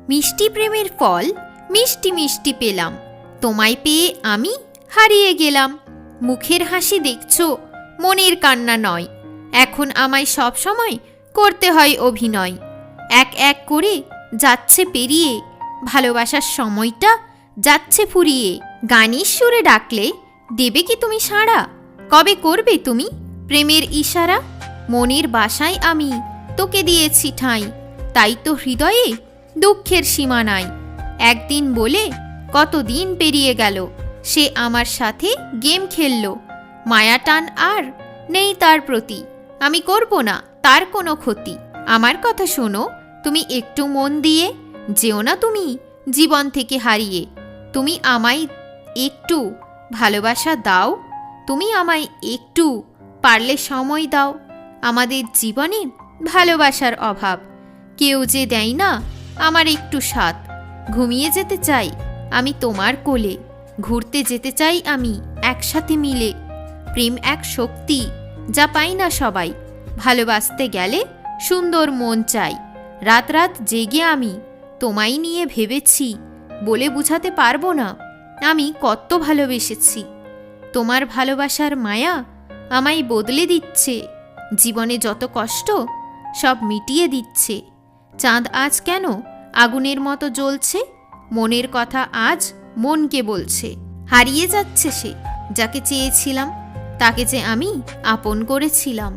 মিষ্টি প্রেমের ফল মিষ্টি মিষ্টি পেলাম, তোমায় পেয়ে আমি হারিয়ে গেলাম। মুখের হাসি দেখছো, মনের কান্না নয়, এখন আমায় সব সময় করতে হয় অভিনয়। এক এক করে যাচ্ছে পেরিয়ে, ভালোবাসার সময়টা যাচ্ছে ফুরিয়ে। গানের সুরে ডাকলে দেবে কি তুমি সাড়া? কবে করবে তুমি প্রেমের ইশারা? মনের বাসায় আমি তোকে দিয়েছি ঠাঁই, তাই তো হৃদয়ে দুঃখের সীমা নাই। একদিন বলে কতদিন পেরিয়ে গেল, সে আমার সাথে গেম খেলল। মায়া টান আর নেই তার প্রতি, আমি করব না তার কোনো ক্ষতি। আমার কথা শোনো তুমি একটু মন দিয়ে, যেও না তুমি জীবন থেকে হারিয়ে। তুমি আমায় একটু ভালোবাসা দাও, তুমি আমায় একটু পারলে সময় দাও। আমাদের জীবনে ভালোবাসার অভাব, কেউ যে দেয় না আমার একটু স্বাদ। ঘুমিয়ে যেতে চাই আমি তোমার কোলে, ঘুরতে যেতে চাই আমি একসাথে মিলে। প্রেম এক শক্তি যা পাই না সবাই, ভালোবাসতে গেলে সুন্দর মন চাই। রাত রাত জেগে আমি তোমায় নিয়ে ভেবেছি, বলে বুঝাতে পারবো না আমি কত ভালোবেসেছি। তোমার ভালোবাসার মায়া আমায় বদলে দিচ্ছে, জীবনে যত কষ্ট সব মিটিয়ে দিচ্ছে। চাঁদ আজ কেন আগুনের মতো জ্বলছে, মনের কথা আজ মনকে বলছে। হারিয়ে যাচ্ছে সে যাকে চেয়েছিলাম, তাকে যে আমি আপন করেছিলাম।